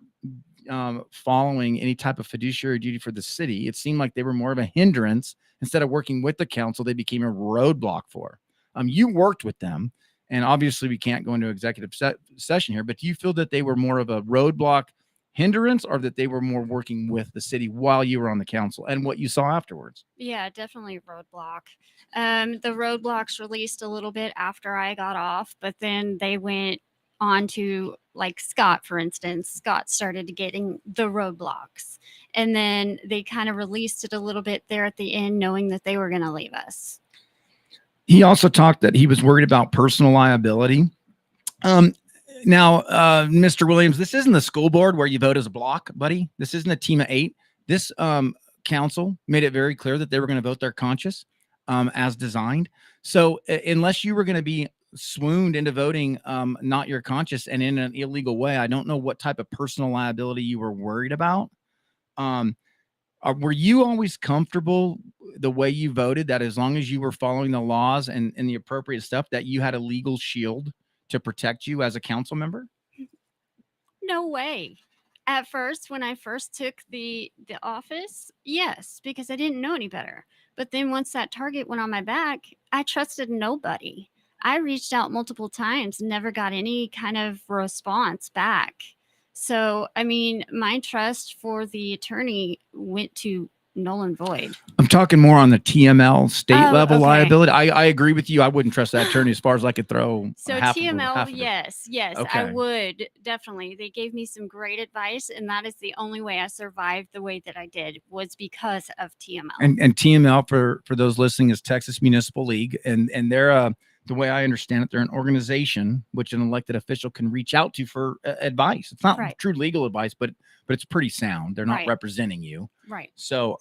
following any type of fiduciary duty for the city. It seemed like they were more of a hindrance. Instead of working with the council, they became a roadblock for. You worked with them, and obviously we can't go into executive session here, but do you feel that they were more of a roadblock hindrance, or that they were more working with the city while you were on the council and what you saw afterwards?
Yeah, definitely roadblock. The roadblocks released a little bit after I got off, but then they went on to, like Scott, for instance. Scott started getting the roadblocks, and then they kind of released it a little bit there at the end, knowing that they were going to leave us.
He also talked that he was worried about personal liability. Now, Mr. Williams, this isn't the school board where you vote as a block, buddy. This isn't a team of 8. This council made it very clear that they were going to vote their conscience as designed. So unless you were going to be swooned into voting not your conscience and in an illegal way, I don't know what type of personal liability you were worried about. Were you always comfortable the way you voted, that as long as you were following the laws and the appropriate stuff, that you had a legal shield to protect you as a council member?
No way. At first, when I first took the office, yes, because I didn't know any better. But then once that target went on my back, I trusted nobody. I reached out multiple times, never got any kind of response back. So, I mean, my trust for the attorney went to null and void.
I'm talking more on the TML state level
okay.
liability. I agree with you. I wouldn't trust that attorney as far as I could throw.
So TML, yes, okay. I would definitely. They gave me some great advice, and that is the only way I survived the way that I did was because of TML.
And TML, for those listening, is Texas Municipal League, and they're the way I understand it, they're an organization which an elected official can reach out to for advice. It's not true legal advice, but it's pretty sound. They're not representing you.
Right.
So,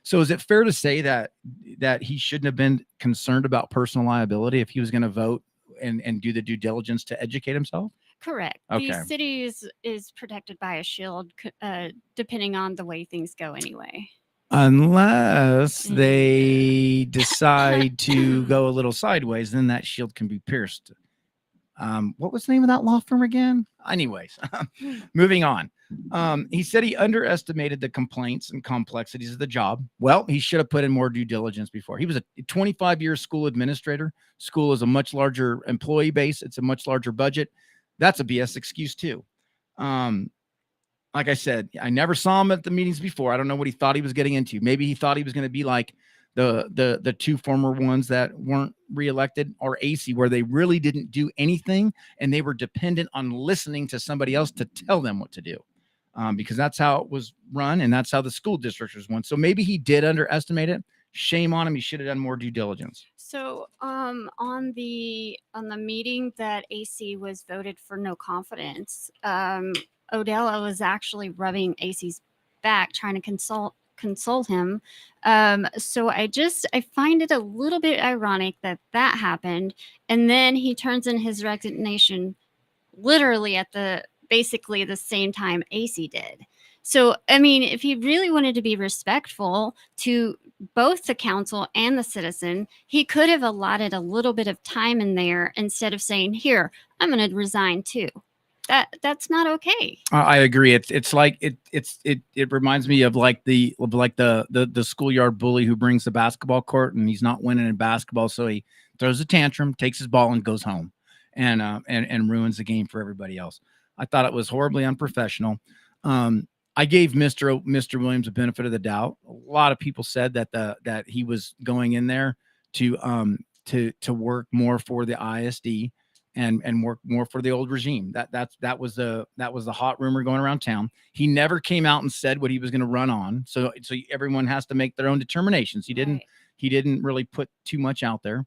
so is it fair to say that he shouldn't have been concerned about personal liability if he was going to vote and do the due diligence to educate himself?
Correct. Okay. The city is protected by a shield, depending on the way things go anyway.
Unless they decide to go a little sideways, then that shield can be pierced. What was the name of that law firm again? Anyways, moving on. He said he underestimated the complaints and complexities of the job. Well, he should have put in more due diligence before. He was a 25-year school administrator. School is a much larger employee base. It's a much larger budget. That's a BS excuse too. Like I said, I never saw him at the meetings before. I don't know what he thought he was getting into. Maybe he thought he was going to be like the 2 former ones that weren't reelected, or AC, where they really didn't do anything and they were dependent on listening to somebody else to tell them what to do, because that's how it was run and that's how the school district was run. So maybe he did underestimate it. Shame on him. He should have done more due diligence.
So on the meeting that AC was voted for no confidence, Odella was actually rubbing AC's back, trying to consult him. So I find it a little bit ironic that happened. And then he turns in his resignation literally at basically the same time AC did. So, I mean, if he really wanted to be respectful to both the council and the citizen, he could have allotted a little bit of time in there instead of saying, here, I'm going to resign too. That's not okay.
I agree. It's like it reminds me of like the schoolyard bully who brings the basketball court and he's not winning in basketball, so he throws a tantrum, takes his ball, and goes home, and ruins the game for everybody else. I thought it was horribly unprofessional. I gave Mr. Williams a benefit of the doubt. A lot of people said that he was going in there to work more for the ISD and work more for the old regime. That was the hot rumor going around town. He never came out and said what he was going to run on. So everyone has to make their own determinations. He didn't really put too much out there.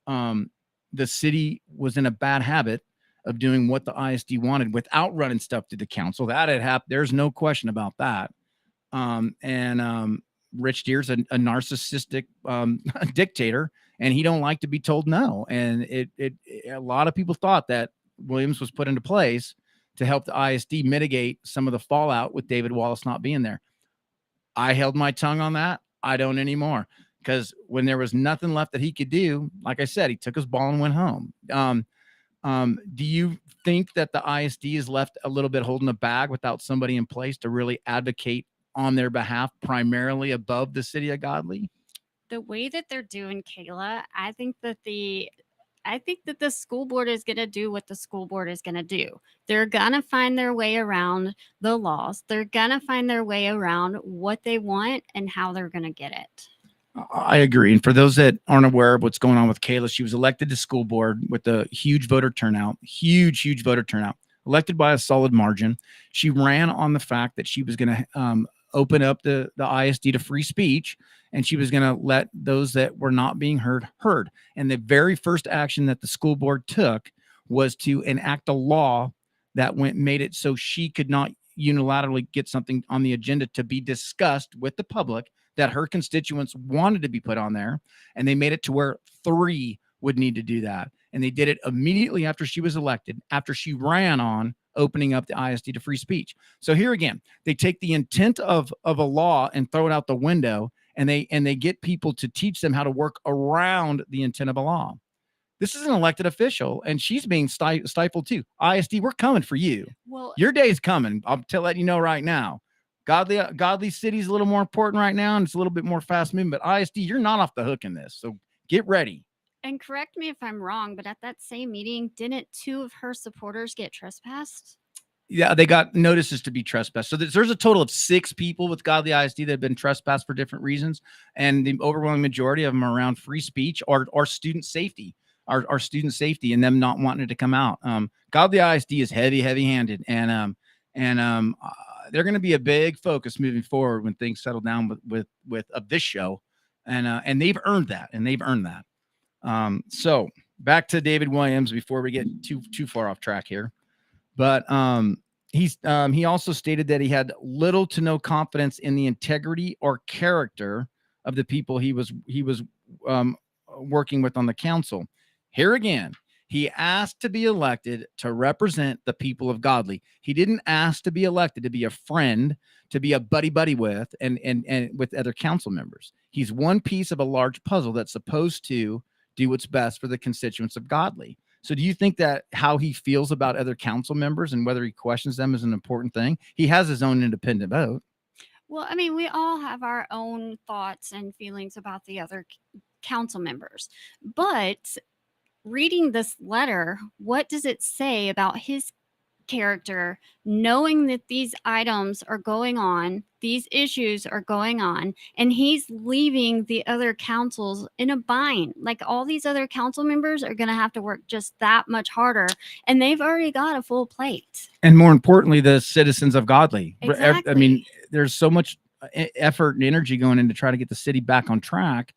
The city was in a bad habit of doing what the ISD wanted without running stuff through the council. That had happened. There's no question about that. Rich Deer's a narcissistic dictator, and he don't like to be told no. And a lot of people thought that Williams was put into place to help the ISD mitigate some of the fallout with David Wallace not being there. I held my tongue on that. I don't anymore, because when there was nothing left that he could do, like I said, he took his ball and went home. Do you think that the ISD is left a little bit holding the bag without somebody in place to really advocate on their behalf, primarily above the city of Godley?
The way that they're doing, Kayla, I think that the school board is going to do what the school board is going to do. They're going to find their way around the laws. They're going to find their way around what they want and how they're going to get it.
I agree. And for those that aren't aware of what's going on with Kayla, she was elected to school board with a huge voter turnout, huge voter turnout, elected by a solid margin. She ran on the fact that she was going to open up the ISD to free speech, and she was going to let those that were not being heard. And the very first action that the school board took was to enact a law that made it so she could not unilaterally get something on the agenda to be discussed with the public that her constituents wanted to be put on there. And they made it to where 3 would need to do that. And they did it immediately after she was elected, after she ran on opening up the ISD to free speech. So here again, they take the intent of a law and throw it out the window, and they get people to teach them how to work around the intent of a law. This is an elected official, and she's being stifled too. ISD, we're coming for you.
Well,
your day is coming. I'm letting you know right now. Godley City is a little more important right now, and it's a little bit more fast moving. But ISD, you're not off the hook in this, so get ready.
And correct me if I'm wrong, but at that same meeting, didn't 2 of her supporters get trespassed?
Yeah, they got notices to be trespassed. So there's a total of 6 people with Godley ISD that have been trespassed for different reasons, and the overwhelming majority of them are around free speech or student safety. Our student safety and them not wanting it to come out. Godley ISD is heavy-handed, and they're going to be a big focus moving forward when things settle down with this show, and they've earned that. So back to David Williams before we get too far off track here, but he also stated that he had little to no confidence in the integrity or character of the people he was working with on the council. Here again, he asked to be elected to represent the people of Godley. He didn't ask to be elected to be a friend, to be a buddy with, and with other council members. He's one piece of a large puzzle that's supposed to do what's best for the constituents of Godley. So do you think that how he feels about other council members and whether he questions them is an important thing? He has his own independent vote.
Well, I mean, we all have our own thoughts and feelings about the other council members, but reading this letter, what does it say about his character, knowing that these items are going on, these issues are going on, and he's leaving the other councils in a bind? Like, all these other council members are going to have to work just that much harder, and they've already got a full plate.
And more importantly, the citizens of Godley.
Exactly.
I mean, there's so much effort and energy going in to try to get the city back on track.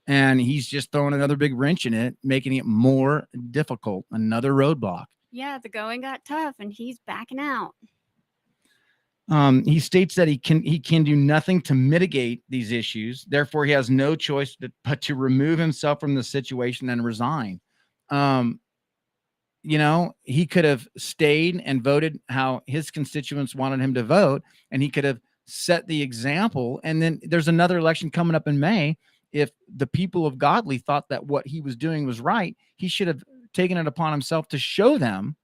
And he's just throwing another big wrench in it, making it more difficult, another roadblock.
Yeah, the going got tough, and he's backing out.
He states that he can do nothing to mitigate these issues. Therefore, he has no choice but to remove himself from the situation and resign. He could have stayed and voted how his constituents wanted him to vote, and he could have set the example. And then there's another election coming up in May. If the people of Godley thought that what he was doing was right, he should have taken it upon himself to show them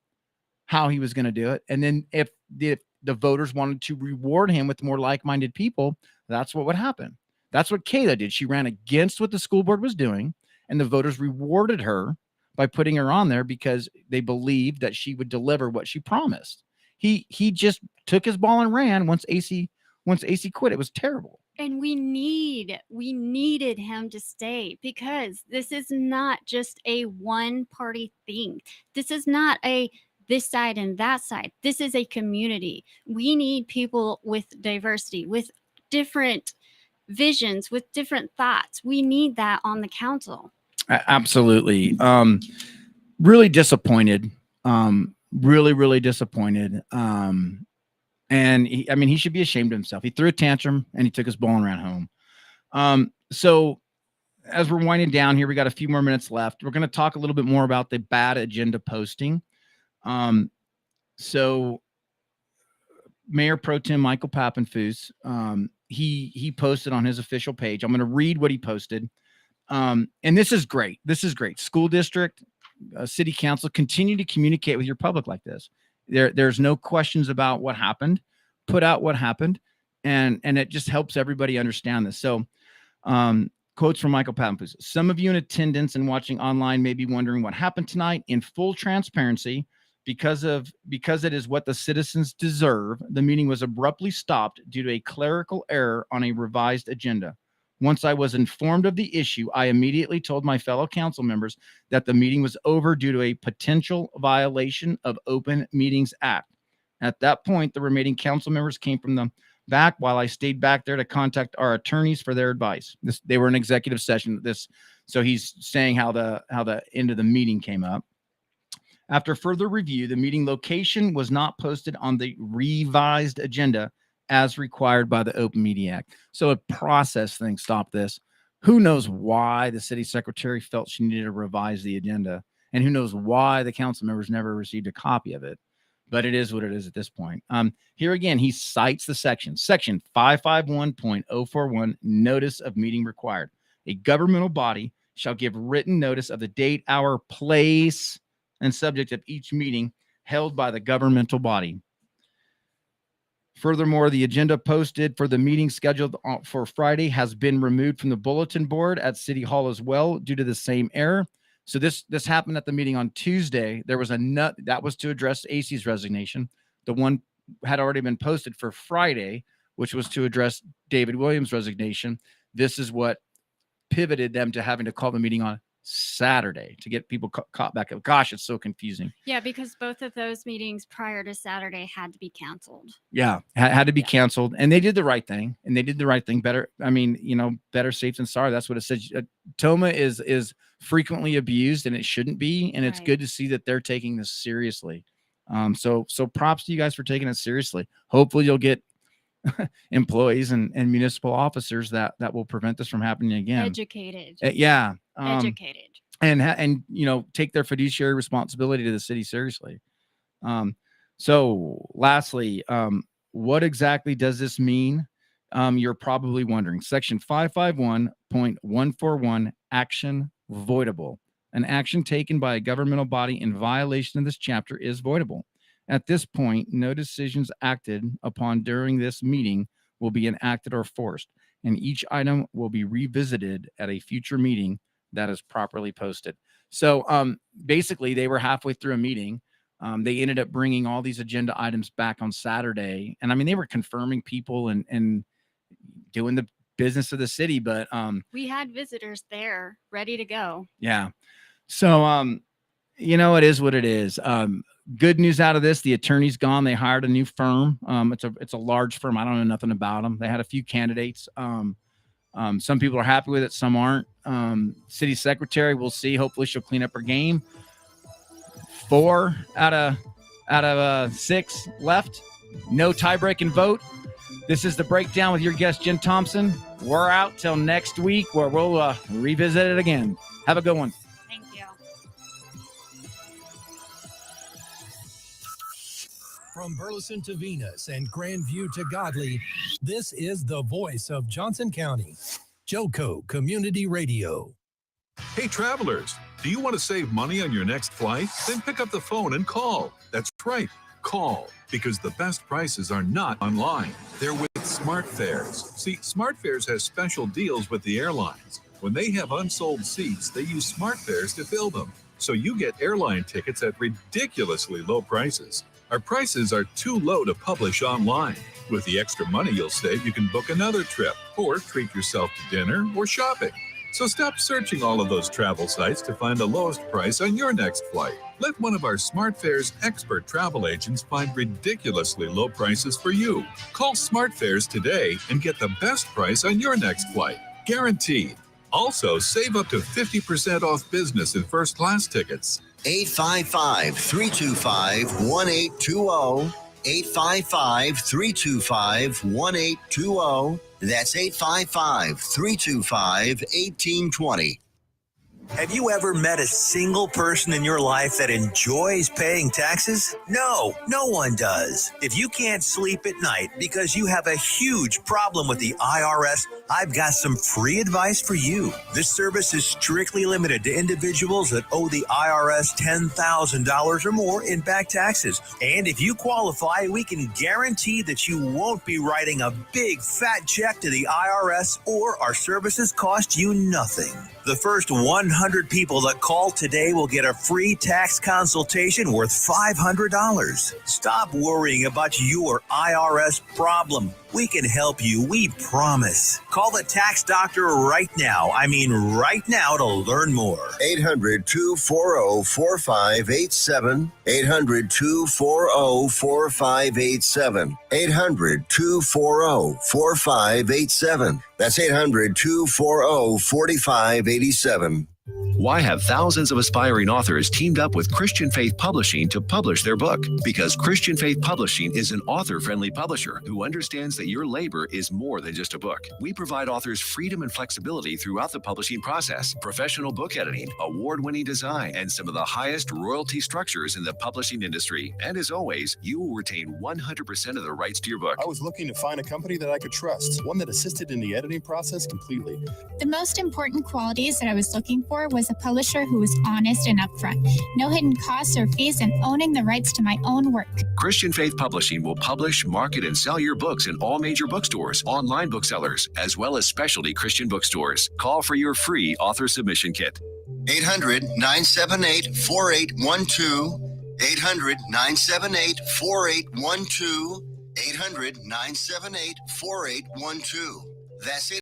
how he was going to do it. And then if the voters wanted to reward him with more like-minded people, that's what would happen. That's what Kayla did. She ran against what the school board was doing, and the voters rewarded her by putting her on there because they believed that she would deliver what she promised. He just took his ball and ran once AC quit. It was terrible.
And we needed him to stay, because this is not just a one party thing. This is not a this side and that side. This is a community. We need people with diversity, with different visions, with different thoughts. We need that on the council.
Absolutely. Really disappointed. Really disappointed. And he should be ashamed of himself. He threw a tantrum and he took his ball and ran home. So as we're winding down here, we got a few more minutes left. We're going to talk a little bit more about the bad agenda posting. So Mayor Pro Tem Michael Pappenfuss, he posted on his official page. I'm going to read what he posted. And this is great. This is great. School district, city council, continue to communicate with your public like this. There's no questions about what happened. Put out what happened, and it just helps everybody understand this. So, quotes from Michael Pappenfuss. Some of you in attendance and watching online may be wondering what happened tonight. In full transparency, because it is what the citizens deserve, the meeting was abruptly stopped due to a clerical error on a revised agenda. Once I was informed of the issue, I immediately told my fellow council members that the meeting was over due to a potential violation of Open Meetings Act. At that point, the remaining council members came from the back while I stayed back there to contact our attorneys for their advice. They were in executive session. So he's saying how the end of the meeting came up. After further review, the meeting location was not posted on the revised agenda as required by the Open Media Act. So a process thing stopped this. Who knows why the city secretary felt she needed to revise the agenda, and who knows why the council members never received a copy of it. But it is what it is at this point. Here again, he cites the section 551.041, notice of meeting required. A governmental body shall give written notice of the date, hour, place, and subject of each meeting held by the governmental body. Furthermore, the agenda posted for the meeting scheduled for Friday has been removed from the bulletin board at City Hall as well due to the same error. So this happened at the meeting on Tuesday. There was a nut that was to address AC's resignation. The one had already been posted for Friday, which was to address David Williams' resignation. This is what pivoted them to having to call the meeting on Saturday to get people caught back up. Gosh, it's so confusing.
Yeah, because both of those meetings prior to Saturday had to be canceled.
Yeah, had to be canceled, and they did the right thing. Better. I mean, better safe than sorry. That's what it says. TOMA is frequently abused, and it shouldn't be. And it's good to see that they're taking this seriously. So props to you guys for taking it seriously. Hopefully, you'll get employees and municipal officers that will prevent this from happening again.
Educated.
Educated. And take their fiduciary responsibility to the city seriously. So lastly, what exactly does this mean? You're probably wondering. Section 551.141, action voidable. An action taken by a governmental body in violation of this chapter is voidable. At this point, no decisions acted upon during this meeting will be enacted or forced, and each item will be revisited at a future meeting that is properly posted. So basically, they were halfway through a meeting. They ended up bringing all these agenda items back on Saturday. And I mean, they were confirming people and doing the business of the city, but
we had visitors there ready to go.
Yeah. So, it is what it is. Good news out of this, the attorney's gone. They hired a new firm. It's a large firm. I don't know nothing about them. They had a few candidates. Some people are happy with it. Some aren't. City secretary, we'll see. Hopefully she'll clean up her game. 4 out of 6 left. No tie-breaking vote. This is The Breakdown with your guest, Jenn Thompson. We're out till next week where we'll revisit it again. Have a good one.
Thank you.
From Burleson to Venus and Grandview to Godley, this is the voice of Johnson County, Joco Community Radio.
Hey, travelers, do you want to save money on your next flight? Then pick up the phone and call. That's right, call, because the best prices are not online. They're with SmartFares. See, SmartFares has special deals with the airlines. When they have unsold seats, they use SmartFares to fill them. So you get airline tickets at ridiculously low prices. Our prices are too low to publish online. With the extra money you'll save, you can book another trip or treat yourself to dinner or shopping. So stop searching all of those travel sites to find the lowest price on your next flight. Let one of our SmartFares expert travel agents find ridiculously low prices for you. Call SmartFares today and get the best price on your next flight. Guaranteed. Also, save up to 50% off business and first class tickets.
855-325-1820. 855-325-1820. That's 855-325-1820. Have you ever met a single person in your life that enjoys paying taxes? No, no one does. If you can't sleep at night because you have a huge problem with the IRS, I've got some free advice for you. This service is strictly limited to individuals that owe the IRS $10,000 or more in back taxes. And if you qualify, we can guarantee that you won't be writing a big fat check to the IRS, or our services cost you nothing. The first 100 people that call today will get a free tax consultation worth $500. Stop worrying about your IRS problem. We can help you, we promise. Call the tax doctor right now. I mean right now, to learn more. 800-240-4587. 800-240-4587. 800-240-4587. That's 800-240-4587.
Why have thousands of aspiring authors teamed up with Christian Faith Publishing to publish their book? Because Christian Faith Publishing is an author-friendly publisher who understands that your labor is more than just a book. We provide authors freedom and flexibility throughout the publishing process, professional book editing, award-winning design, and some of the highest royalty structures in the publishing industry. And as always, you will retain 100% of the rights to your book.
I was looking to find a company that I could trust, one that assisted in the editing process completely.
The most important qualities that I was looking for was a publisher who was honest and upfront, no hidden costs or fees, and owning the rights to my own work.
Christian Faith Publishing will publish, market, and sell your books in all major bookstores, online booksellers, as well as specialty Christian bookstores. Call for your free author submission kit.
800-978-4812. 800-978-4812. 800-978-4812. That's it.